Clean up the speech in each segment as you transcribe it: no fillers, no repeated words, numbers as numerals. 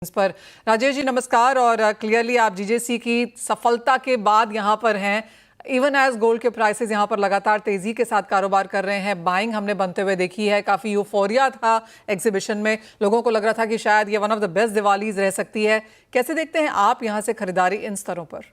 इस पर राजेश जी नमस्कार। और क्लियरली आप जीजेसी की सफलता के बाद यहां पर हैं। इवन एज गोल्ड के प्राइसेस यहां पर लगातार तेजी के साथ कारोबार कर रहे हैं। बाइंग हमने बनते हुए देखी है। काफी यूफोरिया था एग्जीबिशन में, लोगों को लग रहा था कि शायद ये वन ऑफ द बेस्ट दिवालीज रह सकती है। कैसे देखते हैं आप यहां से खरीदारी इन स्तरों पर?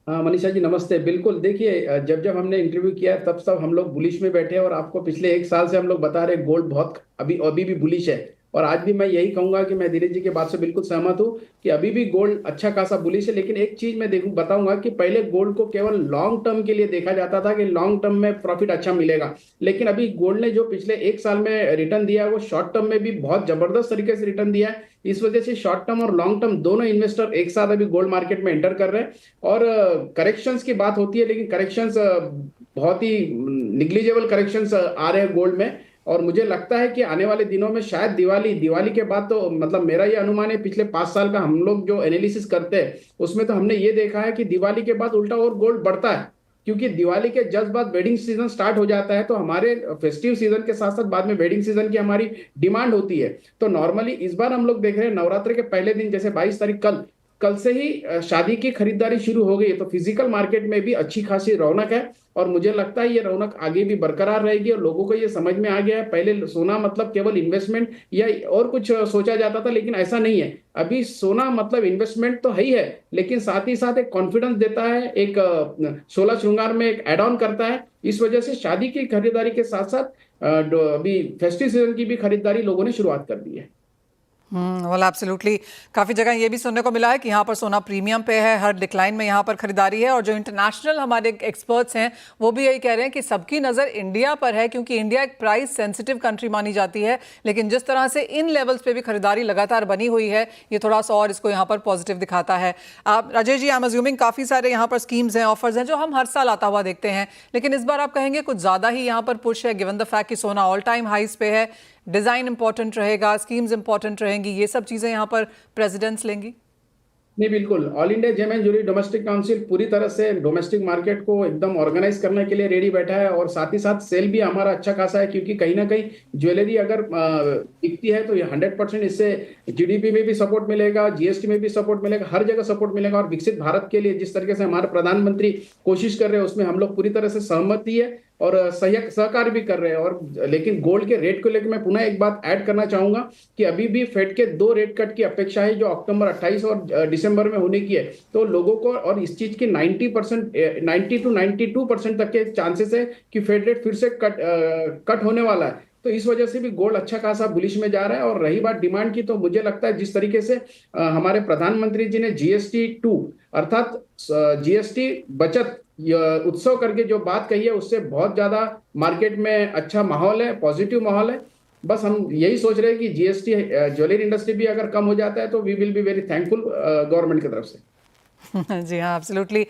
हाँ मनीषा जी नमस्ते। बिल्कुल देखिए, जब जब हमने इंटरव्यू किया तब सब हम लोग बुलिश में बैठे हैं और आपको पिछले एक साल से हम लोग बता रहे हैं गोल्ड बहुत अभी अभी भी बुलिश है। और आज भी मैं यही कहूंगा कि मैं धीरज जी के बात से बिल्कुल सहमत हूँ कि अभी भी गोल्ड अच्छा खासा बुलिश है। लेकिन एक चीज मैं देखूं बताऊंगा कि पहले गोल्ड को केवल लॉन्ग टर्म के लिए देखा जाता था कि लॉन्ग टर्म में प्रॉफिट अच्छा मिलेगा। लेकिन अभी गोल्ड ने जो पिछले एक साल में रिटर्न दिया है वो शॉर्ट टर्म में भी बहुत जबरदस्त तरीके से रिटर्न दिया है। इस वजह से शॉर्ट टर्म और लॉन्ग टर्म दोनों इन्वेस्टर एक साथ अभी गोल्ड मार्केट में एंटर कर रहे हैं। और करेक्शंस की बात होती है लेकिन करेक्शंस बहुत ही निग्लिजिबल करेक्शंस आ रहे हैं गोल्ड में। और मुझे लगता है कि आने वाले दिनों में शायद दिवाली दिवाली के बाद तो मतलब मेरा ये अनुमान है, पिछले 5 साल का हम लोग जो एनालिसिस करते हैं उसमें तो हमने ये देखा है कि दिवाली के बाद उल्टा और गोल्ड बढ़ता है। क्योंकि दिवाली के जस्ट बाद वेडिंग सीजन स्टार्ट हो जाता है तो हमारे फेस्टिव सीजन के साथ साथ बाद में वेडिंग सीजन की हमारी डिमांड होती है। तो नॉर्मली इस बार हम लोग देख रहे हैं नवरात्र के पहले दिन जैसे 22 तारीख कल कल से ही शादी की खरीदारी शुरू हो गई है। तो फिजिकल मार्केट में भी अच्छी खासी रौनक है और मुझे लगता है ये रौनक आगे भी बरकरार रहेगी। और लोगों को ये समझ में आ गया है, पहले सोना मतलब केवल इन्वेस्टमेंट या और कुछ सोचा जाता था लेकिन ऐसा नहीं है। अभी सोना मतलब इन्वेस्टमेंट तो है ही है लेकिन साथ ही साथ एक कॉन्फिडेंस देता है, एक 16 श्रृंगार में एक एड ऑन करता है। इस वजह से शादी की खरीदारी के साथ साथ अभी फेस्टिव सीजन की भी खरीदारी लोगों ने शुरुआत कर दी है। Well absolutely. काफ़ी जगह ये भी सुनने को मिला है कि यहाँ पर सोना प्रीमियम पे है, हर डिक्लाइन में यहाँ पर खरीदारी है। और जो इंटरनेशनल हमारे एक्सपर्ट्स हैं वो भी यही कह रहे हैं कि सबकी नज़र इंडिया पर है क्योंकि इंडिया एक प्राइस सेंसिटिव कंट्री मानी जाती है। लेकिन जिस तरह से इन लेवल्स पे भी खरीदारी लगातार बनी हुई है ये थोड़ा सा और इसको यहाँ पर पॉजिटिव दिखाता है। आप Rajesh ji, I am assuming काफ़ी सारे यहाँ पर स्कीम्स हैं, ऑफर्स हैं जो हम हर साल आता हुआ देखते हैं, लेकिन इस बार आप कहेंगे कुछ ज़्यादा ही यहाँ पर पुश है गिवन द फैक्ट कि सोना ऑल टाइम हाइस पे है। डिजाइन इंपॉर्टेंट रहेगा, स्कीम्स इंपॉर्टेंट रहेंगी, ये सब चीजें यहां पर प्रेसिडेंट्स लेंगी। नहीं बिल्कुल, all India gem and jewellery domestic council पूरी तरह से डोमेस्टिक मार्केट को एकदम ऑर्गेनाइज करने के लिए रेडी बैठा है। और साथ ही साथ सेल भी हमारा अच्छा खासा है क्योंकि कहीं ना कहीं ज्वेलरी अगर बिकती है तो ये 100% इससे जीडीपी में भी सपोर्ट मिलेगा, जीएसटी में भी सपोर्ट मिलेगा, हर जगह सपोर्ट मिलेगा। और विकसित भारत के लिए जिस तरीके से हमारे प्रधानमंत्री कोशिश कर रहे हैं उसमें हम लोग पूरी तरह से सहमति है और सहकार भी कर रहे हैं। और लेकिन गोल्ड के रेट को लेकर मैं पुनः एक बात ऐड करना चाहूंगा कि अभी भी फेड के 2 रेट कट की अपेक्षा है जो अक्टूबर 28 और दिसंबर में होने की है। तो लोगों को और इस चीज की 90% 90 to 92% तक के चांसेस है कि फेड रेट फिर से कट होने वाला है। तो इस वजह से भी गोल्ड अच्छा खासा बुलिश में जा रहा है। और रही बात डिमांड की तो मुझे लगता है जिस तरीके से हमारे प्रधानमंत्री जी ने GST 2 अर्थात जीएसटी बचत उत्सव करके जो बात कही है उससे बहुत ज्यादा मार्केट में अच्छा माहौल है, पॉजिटिव माहौल है। बस हम यही सोच रहे हैं कि जीएसटी ज्वेलरी इंडस्ट्री भी अगर कम हो जाता है तो we will be very thankful government की तरफ से। जी हाँ, एब्सोल्युटली।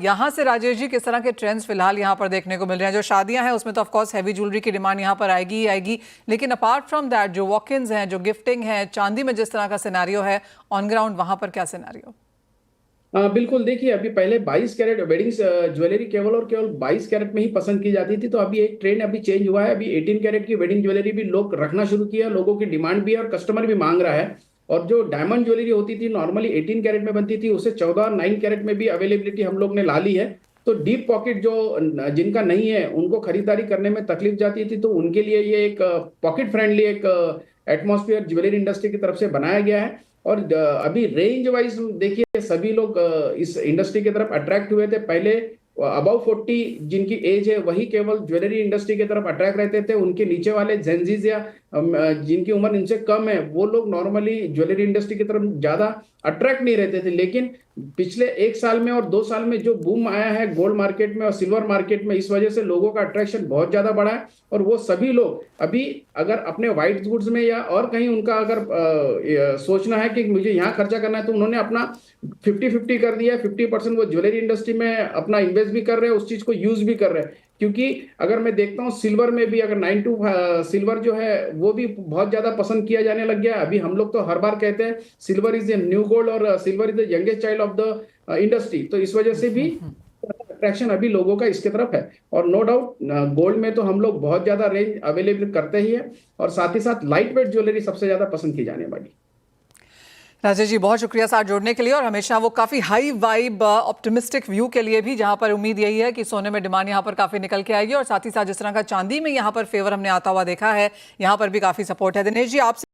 यहाँ से राजेश जी किस तरह के ट्रेंड्स फिलहाल यहाँ पर देखने को मिल रहे हैं? जो शादियां हैं उसमें तो ऑफ कोर्स हैवी ज्वेलरी की डिमांड यहाँ पर आएगी ही आएगी, लेकिन अपार्ट फ्रॉम दैट जो वॉक-इन्स हैं, जो गिफ्टिंग है, चांदी में जिस तरह का सिनेरियो है ऑन ग्राउंड, वहां पर क्या सिनेरियो? बिल्कुल देखिए, अभी पहले 22 कैरेट वेडिंग ज्वेलरी केवल और केवल 22 कैरेट में ही पसंद की जाती थी। तो अभी एक ट्रेंड अभी चेंज हुआ है, अभी 18 कैरेट की वेडिंग ज्वेलरी भी लोग रखना शुरू किया, लोगों की डिमांड भी है और कस्टमर भी मांग रहा है। और जो डायमंड ज्वेलरी होती थी नॉर्मली 18 कैरेट में बनती थी उससे 14 और 9 कैरेट में भी अवेलेबिलिटी हम लोग ने ला ली है। तो डीप पॉकेट जो जिनका नहीं है उनको खरीदारी करने में तकलीफ जाती थी तो उनके लिए ये एक पॉकेट फ्रेंडली एक एटमॉस्फेयर ज्वेलरी इंडस्ट्री की तरफ से बनाया गया है। और अभी रेंज वाइज देखिए सभी लोग इस इंडस्ट्री की तरफ अट्रैक्ट हुए थे। पहले अबाउ 40 जिनकी एज है वही केवल ज्वेलरी इंडस्ट्री की तरफ अट्रैक्ट रहते थे, उनके नीचे वाले जेंजीज या जिनकी उम्र इनसे कम है वो लोग नॉर्मली ज्वेलरी इंडस्ट्री की तरफ ज्यादा अट्रैक्ट नहीं रहते थे। लेकिन पिछले 1 साल में और 2 साल में जो बूम आया है गोल्ड मार्केट में और सिल्वर मार्केट में, इस वजह से लोगों का अट्रैक्शन बहुत ज्यादा बढ़ा है। और वो सभी लोग अभी अगर अपने व्हाइट गुड्स में या और कहीं उनका अगर सोचना है कि मुझे यहाँ खर्चा करना है तो उन्होंने अपना 50-50 कर दिया है। 50% वो ज्वेलरी इंडस्ट्री में अपना इन्वेस्ट भी कर रहे हैं, उस चीज को यूज भी कर रहे हैं। क्योंकि अगर मैं देखता हूँ सिल्वर में भी अगर 9 to सिल्वर जो है वो भी बहुत ज्यादा पसंद किया जाने लग गया है। अभी हम लोग तो हर बार कहते हैं silver is the new gold और silver is the youngest child of the industry. तो इस वजह से भी अट्रैक्शन अभी लोगों का इसके तरफ है। और नो डाउट गोल्ड में तो हम लोग बहुत ज्यादा रेंज अवेलेबल करते ही है और साथ ही साथ लाइट वेट ज्वेलरी सबसे ज्यादा पसंद की जाने वाली। राजेश जी बहुत शुक्रिया साथ जोड़ने के लिए, और हमेशा वो काफ़ी हाई वाइब ऑप्टिमिस्टिक व्यू के लिए भी, जहां पर उम्मीद यही है कि सोने में डिमांड यहां पर काफ़ी निकल के आएगी, और साथ ही साथ जिस तरह का चांदी में यहां पर फेवर हमने आता हुआ देखा है, यहां पर भी काफ़ी सपोर्ट है। दिनेश जी आपसे